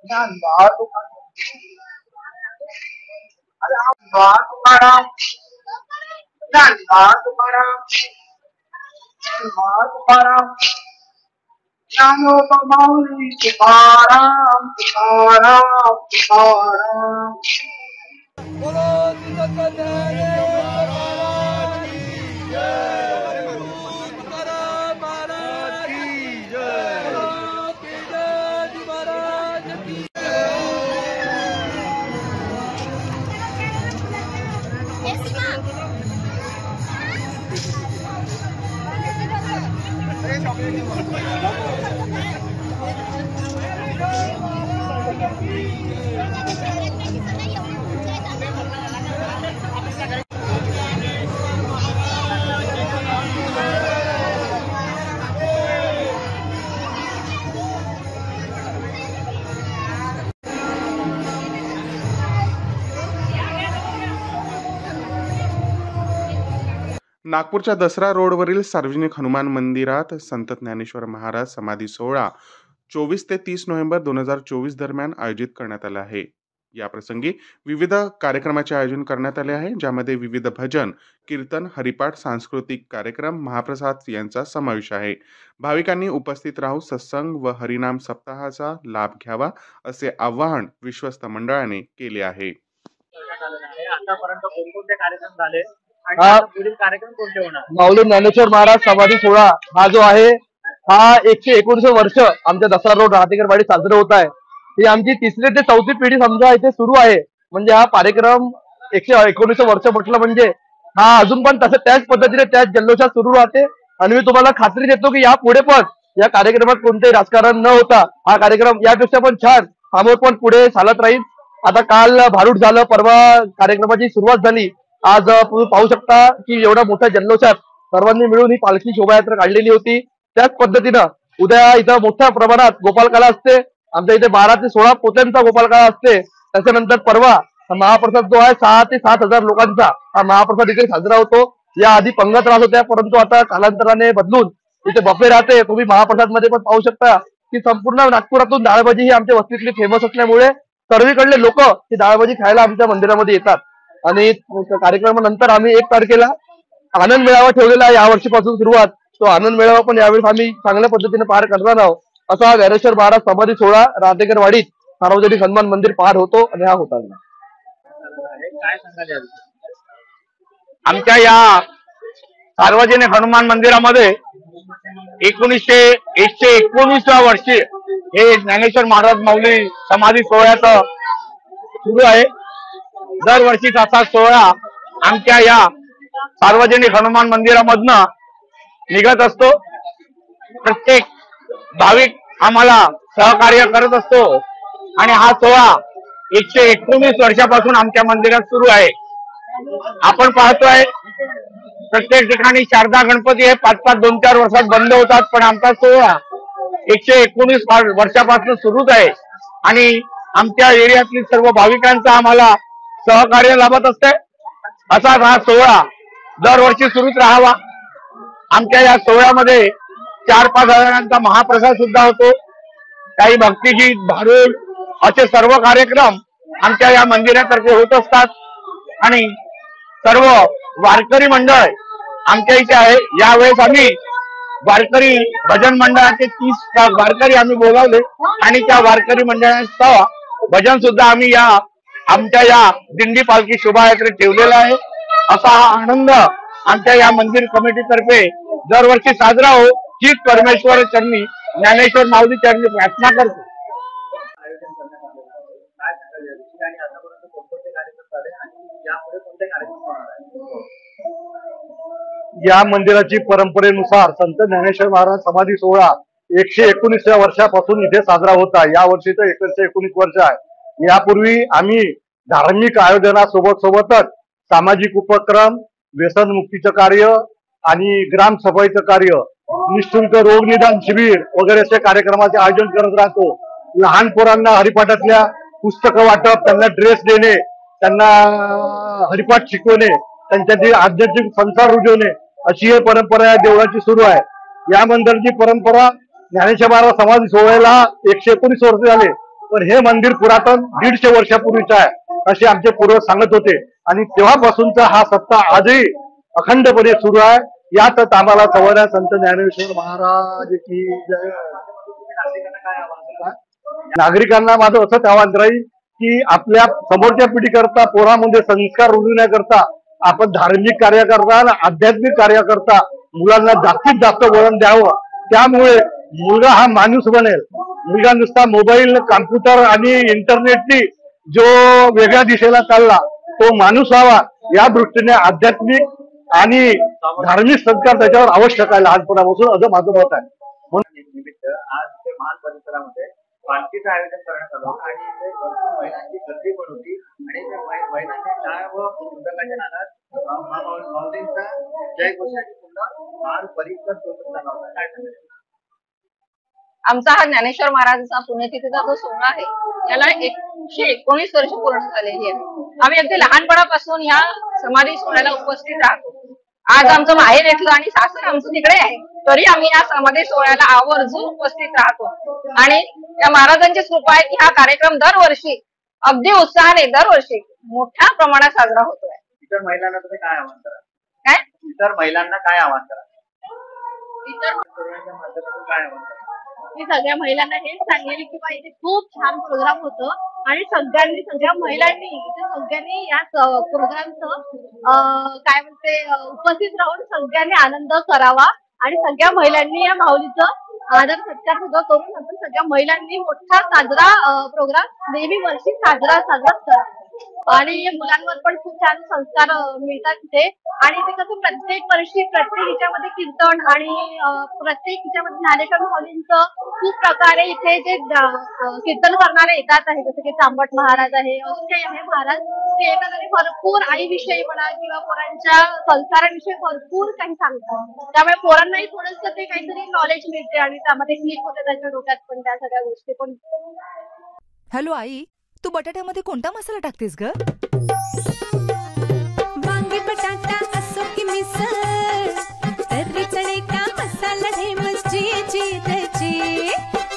ज्ञानोबा तुकाराम ज्ञानोबा तुकाराम ज्ञानोबा माऊली तुकाराम तुकाराम तुकाराम। बोलो नागपूरच्या दसरा रोडवरील सार्वजनिक हनुमान मंदिरात संत ज्ञानेश्वर महाराज समाधी सोहळा 24 ते 30 नोव्हेंबर 2024 दरम्यान आयोजित करण्यात आला आहे। या प्रसंगी विविध कार्यक्रमाचे आयोजन करण्यात आले आहे, ज्यामध्ये विविध भजन, कीर्तन, हरिपाठ, सांस्कृतिक कार्यक्रम, महाप्रसाद यांचा समावेश आहे। भाविकांनी उपस्थित राहून सत्संग व हरिनाम सप्ताहाचा लाभ घ्यावा असे आवाहन विश्वस्त मंडळाने केले आहे। आतापर्यंत कोणकोणते कार्यक्रम झाले आणि पुढील कार्यक्रम कोणते होणार? माऊली ज्ञानेश्वर महाराज समाधी सोहळा हा जो आहे हा 119 वर्ष आमच्या दसरा रोड राहतेकरवाडी साजरा होत आहे। ही आमची तिसरी ते चौथी पिढी समजा इथे सुरू आहे। म्हणजे हा कार्यक्रम 119 वर्ष म्हटलं म्हणजे हा अजून पण तसं त्याच पद्धतीने त्याच जल्लोषात सुरू राहते। आणि मी तुम्हाला खात्री देतो की यापुढे पण या कार्यक्रमात कोणतेही राजकारण न होता हा कार्यक्रम यापेक्षा पण छान समोर पण पुढे चालत राहील। आता काल भारूड झालं, परवा कार्यक्रमाची सुरुवात झाली। आज तुम्ही पाहू शकता की एवढा मोठ्या जल्लोषात सर्वांनी मिळून ही पालखी शोभायात्रा काढलेली होती। त्याच पद्धतीनं उद्या इथं मोठ्या प्रमाणात गोपालकाला असते। आमच्या इथे 12 ते 16 पोत्यांचा गोपालकाला असते। त्याच्यानंतर परवा महाप्रसाद जो आहे 6 ते 7 हजार लोकांचा हा महाप्रसाद इथे साजरा होतो। या आधी पंगत राहत होत्या, परंतु आता कालांतराने बदलून इथे बफे राहते। तुम्ही महाप्रसाद मध्ये पण पाहू शकता की संपूर्ण नागपुरातून डाळभाजी ही आमच्या वस्तीतली फेमस असल्यामुळे सर्वीकडले लोक ही डाळभाजी खायला आमच्या मंदिरामध्ये येतात। आणि कार्यक्रमानंतर आम्ही 1 तारखेला आनंद मेळावा ठेवलेला आहे। या वर्षीपासून सुरुवात तो आनंद मेळावा पण यावेळी आम्ही चांगल्या पद्धतीने पार करणार आहोत। असा ज्ञानेश्वर महाराज समाधी सोहळा राहतेकरवाडीत सार्वजनिक हनुमान मंदिर पार होतो आणि हा होता। काय सांगाल? आमच्या या सार्वजनिक हनुमान मंदिरामध्ये 119व्या वर्षी हे ज्ञानेश्वर महाराज माऊली समाधी सोहळ्याचं सुरू आहे। दरवर्षीचा असा सोहळा आमच्या या सार्वजनिक हनुमान मंदिरामधनं निघत असतो। प्रत्येक भाविक आम्हाला सहकार्य करत असतो आणि हा सोहळा 119 वर्षापासून आमच्या मंदिरात सुरू आहे। आपण पाहतोय प्रत्येक ठिकाणी शारदा गणपती हे 5-5, 2-4 वर्षात बंद होतात, पण आमचा सोहळा 119 वर्षापासून सुरूच आहे आणि आमच्या एरियातली सर्व भाविकांचा आम्हाला सहकार्य लाभत असते। असाच हा सोहळा दरवर्षी सुरूच राहावा। आमच्या या सोहळ्यामध्ये 4-5 हजारांचा महाप्रसाद सुद्धा होतो। काही भक्तिगीत, भारूड असे सर्व कार्यक्रम आमच्या या मंदिरातर्फे होत असतात आणि सर्व वारकरी मंडळ आमच्या इथे आहे। यावेळेस आम्ही वारकरी भजन मंडळाचे 30 वारकरी आम्ही बोलावले आणि त्या वारकरी मंडळासह भजन सुद्धा आम्ही या आमच्या या दिंडी पालखी शोभायात्रेत ठेवलेला आहे। असा हा आनंद आमच्या या मंदिर कमिटीतर्फे दरवर्षी साजरा हो हीच परमेश्वर चरणी ज्ञानेश्वर माऊली चरणी प्रार्थना करतो। या मंदिराची परंपरेनुसार संत ज्ञानेश्वर महाराज समाधी सोहळा 119व्या वर्षापासून इथे साजरा होता। या वर्षी तर 119 वर्ष आहे। यापूर्वी आम्ही धार्मिक आयोजनासोबतच सामाजिक उपक्रम, व्यसनमुक्तीचं कार्य आणि ग्रामसफाईचं कार्य, निःशुल्क रोग निदान शिबिर वगैरे असे कार्यक्रमाचे आयोजन करत राहतो। लहान पोरांना हरिपाठातल्या पुस्तकं वाटप, त्यांना ड्रेस देणे, त्यांना हरिपाठ शिकवणे, त्यांच्यातील आध्यात्मिक संस्कार रुजवणे अशी ही परंपरा या देवळाची सुरू आहे। या मंदिराची परंपरा ज्ञानेश्वर महाराज समाधी सोहळ्याला 119 वर्ष झाले, पण हे मंदिर पुरातन 150 वर्षापूर्वीचं आहे असे आमचे पूर्वज सांगत होते आणि तेव्हापासूनचा हा सत्ता आजही अखंडपणे सुरू आहे. यातच आम्हाला सवाऱ्या संत ज्ञानेश्वर महाराज की जय. नागरिकांना माझं असंच आवाहन राहील की आपल्या समोरच्या पिढीकरता पोरामध्ये संस्कार रुजवण्याकरता आपण धार्मिक कार्य करता आणि आध्यात्मिक कार्य करता मुलांना जास्तीत जास्त वळण द्यावं. त्यामुळे मुलगा हा माणूस बनेल. मुलगा नुसता मोबाईल, कॉम्प्युटर आणि इंटरनेटनी जो वेगळ्या दिशेला चालला तो माणूस व्हावा या दृष्टीने आध्यात्मिक आणि धार्मिक संस्कार त्याच्यावर आवश्यक आहे लहानपणापासून, असं माझं मत आहे. निमित्त आज ते महाल परिसरामध्ये पालखीचं आयोजन करण्यात आलं आणि इथे भरपूर महिलांची गर्दी पण होती आणि त्या महिलांच्या टाळ व मृदंगाच्या नादात माऊलींचा जयघोषाची पुन्हा महाल परिसर सोबत झाला होता. काय सांगायचं? आमचा हा ज्ञानेश्वर महाराजांचा पुण्यतिथीचा जो सोहळा आहे याला 119 वर्ष पूर्ण झालेली आहे. आम्ही अगदी लहानपणापासून ह्या समाधी सोहळ्याला उपस्थित राहतो. आज आमचं माहेर येथलं आणि सासर आमचं तिकडे आहे तरी आम्ही या समाधी सोहळ्याला आवर्जून उपस्थित राहतो आणि या महाराजांची कृपा आहे की हा कार्यक्रम दरवर्षी अगदी उत्साहाने दरवर्षी मोठ्या प्रमाणात साजरा होतोय. इतर महिलांना तुम्ही काय आवाहन करा? काय इतर महिलांना काय आवाहन करा? इतर तरुणांच्या माध्यमातून काय आवाहन करा? मी सगळ्या महिलांना हेच सांगेल की बा इथे खूप छान प्रोग्राम होतो आणि सगळ्या महिलांनी इथे सगळ्यांनी या प्रोग्रामचं काय म्हणते उपस्थित राहून सगळ्यांनी आनंद करावा आणि सगळ्या महिलांनी या माऊलीचं आदर सत्कार सुद्धा करून आपण सगळ्या महिलांनी मोठा साजरा प्रोग्राम नेहमी वर्षी साजरा करा आणि मुलांवर पण खूप छान संस्कार मिळतात तिथे. आणि ते कसं प्रत्येक वर्षी प्रत्येक हिच्यामध्ये कीर्तन आणि प्रत्येक हिच्यामध्ये ज्ञानेश्वर माऊलींचं खूप प्रकारे इथे जे कीर्तन करणारे येतात आहे जसं की चांबट महाराज आहे अजून काही आहे महाराज ते येतात आणि भरपूर आईविषयी म्हणा किंवा पोरांच्या संस्काराविषयी भरपूर काही सांगतात. त्यामुळे पोरांनाही थोडंसं ते काहीतरी नॉलेज मिळते आणि त्यामध्ये क्लिक होते त्यांच्या डोक्यात पण त्या सगळ्या गोष्टी पण. हॅलो आई, तू बटाट्यामध्ये कोणता मसाला टाकतेस ग? वांगी बटाटा असो की मिसळ तर्री चणे का मसाला ढेमस जी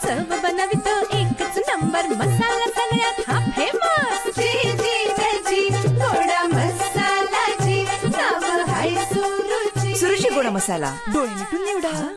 चव बनवितो एकच नंबर मसाला सगळ्यात हा फेमस जी गोडा मसाला जी नाव हाय सुरुची सुरुची गोडा मसाला डोळे मिटून निवडा.